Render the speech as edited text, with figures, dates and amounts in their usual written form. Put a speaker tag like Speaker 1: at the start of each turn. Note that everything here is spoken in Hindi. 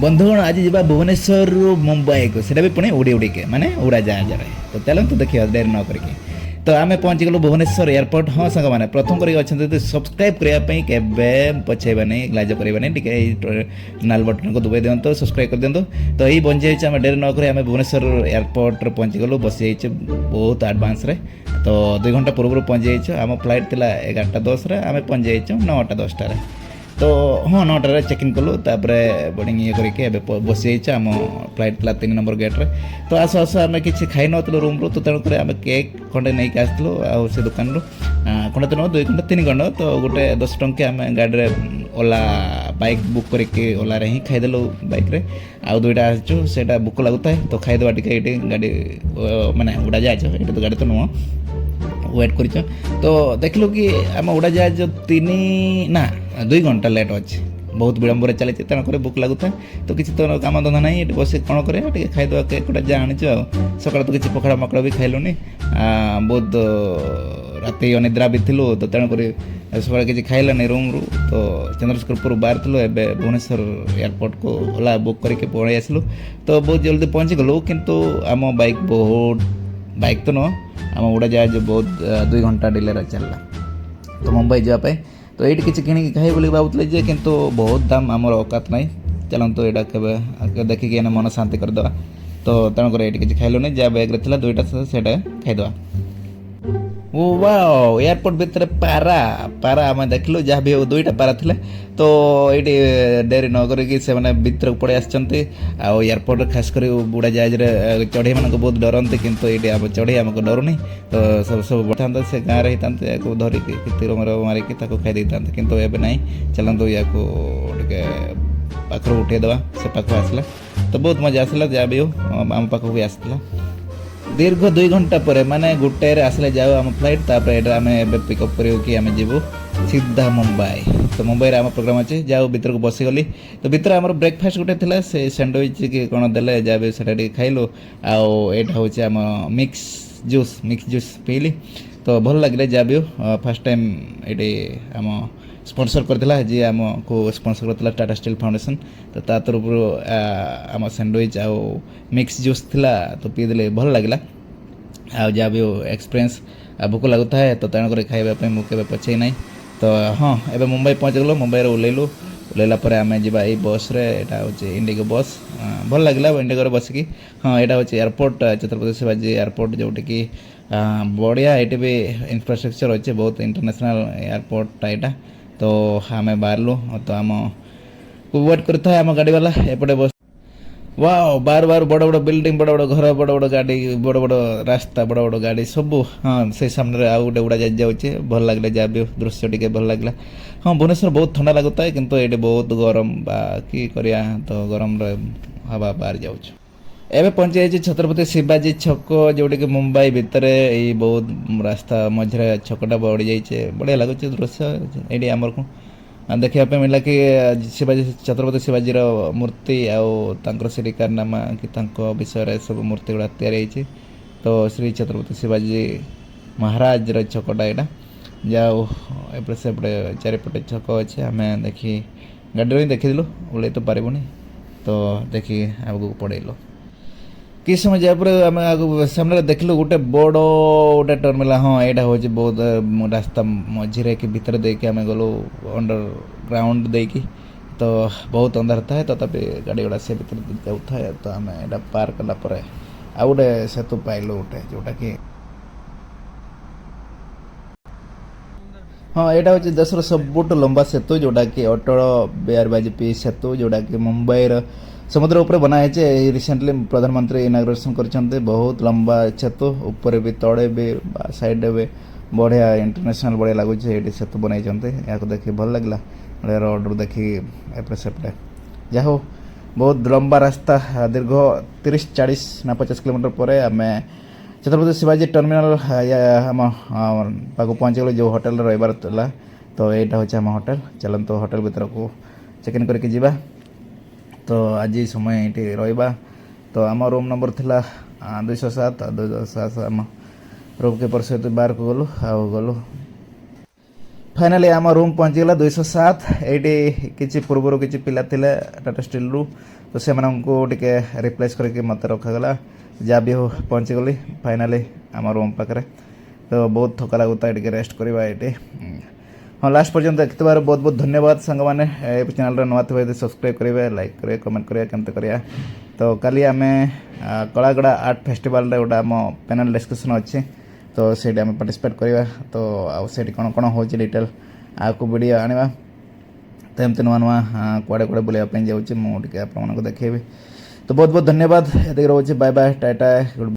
Speaker 1: बंधुगण आज जावा भुवनेश्वर मुंबई को सेटा भी पुणे उड़ी उड़ी के माने उड़ाजाहाज तो चलते देखिए डेर न करके तो आम पहुँची गलु भुवनेश्वर एयरपोर्ट। हाँ सांग मैंने प्रथम कर सब्सक्राइब करने के पछेबा नहीं लाज करवा नहीं नाल बटन को दबाई दिंतु सब्सक्राइब कर दिंतु। तो यही बन जाइए आम डेर नक आम भुवनेश्वर एयरपोर्ट पहुँची गलु बसी जाइए बहुत आडभांस रे। तो 2 घंटा पूर्व पहुँची जाइए आम फ्लाइट थी 11:10 आम पहुँच जाइए 9:10 तो हाँ 9टार चेकिंग कलु तापर बोर्डिंग ये करके बसी जाइए आम फ्लाइट था 3 नंबर गेट्रे। तो आस आस आम कि खाई नु रूम रू तो तेणुक आम केक खंडे नहीं आसलु से दुकान रू खंडे तो 2 खंड 3 खंड तो गोटे 10 टंके आम गाड़ी ओला बाइक बुक करके ओला रे ही खाईदेलु बाइक रे आउ 2टा आसचु सेटा बुक लगुता है तो खाईदेवा टिके गाड़ी माने उड़ा जाए ये तो गाड़ी तो नुह वेट कर। तो देखलु कि आम उड़ाजाहाज 2 घंटा लेट अच्छे बहुत विलंबर चली तेणुक बुक लगुता है तो किसी तो काम धंदा ना ये बस कौन करे खाईदे केक गोटे जहाँ आनीचु सकाल तो किसी पखड़ा मकड़ा भी खाइलुनि बहुत राति अनिद्रा भी थिलु तो तेणुक सकाल किसी खाइलानी रूम रू तो चंद्रशेखरपुर बाहर थिलु एबे भुवनेश्वर एयरपोर्ट को ओला बुक करके पहुँच आसलु। तो बहुत जल्दी पहुँची गलु किंतु आम बाइक तो नुह आम उड़ाजाहाज बहुत 2 घंटा डिले चलला तो मुंबई जावाई। तो ये किसी किणी खाई बोली भावुले जे किंतु बहुत दाम आमर औकात नहीं चलतु यहाँ के देखिए मन शांति करदे। तो तेणुक ये किसी खाइलुनि जहाँ बैग थी 2टा से खाईदे। ओ वाओ एयरपोर्ट भितर पारा पारा आम देखलु जहाँ भी 2टा पारा थिले तो ये डेरी न करके भितर पड़े आसचंती एयरपोर्ट खास कर उड़ाजाहाज चढ़ई मानक बहुत डरती किंतु ये आम चढ़ई आमको डरुनी। तो सब सब बढ़ा से गाँव में होता या धरिकी तीर मर मारिकी खाई दे था कितु एवं ना चलतु या पाखर उठेदेवा से पाख आसला तो बहुत मजा आसला जहाँ भी हो आम पाख भी आसला दीर्घ 2 घंटा पर माने गोटे आसले जाओ आम फ्लाइट तापर आम पिकअप कर आम जीवु सीधा मुंबई। तो मुंबई आम प्रोग्राम अच्छे जाओ भर को बसीगली तो भर आम ब्रेकफास्ट गोटे थी से सैंडविच कि कौन देले जहाँ भी से खाइलु आईटा हूँ आम मिक्स जूस पीली तो भल लगे जहाँ भी फास्ट टाइम ये आम स्पॉन्सर करथिला जी आम को स्पॉन्सर करथिला टाटा स्टील फाउंडेशन। तो ता तरफ आम सैंडविच आउ मिक्स जूस थिला तो पीदेले भल लगे आ जहाँ भी एक्सपीरियंस भोक लगुता है तो तेणुक खाइबा मुझे केवे पछे ना। तो हाँ एबे मुंबई पहुँच गलु मुंबई ओल्लैला आम जा बस यहाँ हूँ इंडिगो बस भल लगे इंडिगो बसिकी। हाँ यहाँ हूँ एयरपोर्ट छत्रपति शिवाजी एयरपोर्ट जोटि कि बढ़िया ये भी इंफ्रास्ट्रक्चर अच्छे बहुत इंटरनेशनल एयरपोर्ट यहाँ। तो आम बाहरलु तो आम को वेट करता है आम गाड़ी वाला एपटे बस वाओ बार बार बड़ बड़ बिल्डिंग बड़ बड़ घर बड़ बड़ गाड़ी बड़ बड़ रास्ता बड़ बड़ गाड़ी सब हाँ से सामने आउ गोटे उड़ाजाहाज जाऊे भल लगे जहाँ भी दृश्य टी भल लगे। हाँ भुवनेश्वर बहुत ठंडा लगुता है किंतु ये बहुत गरम कि करिया तो गरम हवा बाहर जाऊँ। एवं पहुँची जाइए छत्रपति शिवाजी छक जोटा कि मुंबई भितर ये बहुत रास्ता मझे छकटा बढ़ी जाइए बढ़िया लगुच दृश्य ये आमर को देखा मिला कि शिवाजी छत्रपति शिवाजी मूर्ति आउर श्री कारनामा कि विषय सब मूर्ति गुड़ा तैयारी। तो श्री छत्रपति शिवाजी महाराज छकटा यहाँ जाओ एपटे सेपटे चारिपटे छक अच्छे आम देखी गाड़ी देखीदेलु ओल्लै तो पारबुनि तो देखी आगे पड़ेलु कि समय जयपुर आम आगे सामने देखलु गोटे बड़ गोटे टर्मिनाल। हाँ यहाँ हूँ बहुत रास्ता मझे कि भितर देके आम गलु अंडरग्राउंड देकी तो बहुत अंधार था तथापि गाड़ी गुड़ा से भर जाऊँ है। तो आम यहाँ पार कलापर आ गए सेतु पाइलु गोटे जोटा कि हाँ यहाँ हूँ देशर सबुठ लंबा सेतु जोटा कि अटल बिहारी वाजपेयी सेतु जोटा कि मुंबई समुद्र ऊपर बनाई रिसेंटली प्रधानमंत्री इनाग्रेशन कर बहुत लंबा सेतु ऊपर भी तड़े भी साइड भी बढ़िया इंटरनेशनल बढ़िया लगुच ये सेतु बनाई या देखिए भल लगे बढ़िया रोड देखी एपटे सेपटे जा हो बहुत लंबा रास्ता दीर्घ 30-40 ना 50 किलोमीटर पर आम छत्रपति शिवाजी टर्मिनाल आम पाक पहुँच गलो जो होटेल रही तो यहाँ हूँ आम होटेल चलते होटेल भर को चेक इन करके जीवा। तो आज समय ये रहा तो आम रूम नंबर थिला 207 आम रूम कीपर सहित बाहर को गलु गलु फाइनाली आम रूम पहुँचीगला 207 ये किसी पूर्वर किसी पिला थिले टाटा स्टील रु तो से टे रिप्लेस करके मत रखागला जहाँ भी हो पहुँचीगली फाइनाली आम रूम पाखे तो बहुत थका लगुता है रेस्ट करवा ये हाँ लास्ट पर्यटन देखते बहुत बहुत धन्यवाद सांग मैंने चैनल नुआ थी सब्सक्राइब करेंगे लाइक करेंगे कमेंट करेंगे केमते करिया तो काली आम कलागड़ा आर्ट फेस्टिवल गोटे आम पैनल डिस्कसन अच्छी तो से आम पार्टिसिपेट करवा तो आउट कौन कौन हो डिटेल आपको वीडियो आने तो एमती नुआ नुआ कड़े कड़े बुलायापी जाऊँगी मुझे आपको देखेबी तो बहुत बहुत धन्यवाद ये रोचे बाय बाय टाटा गुड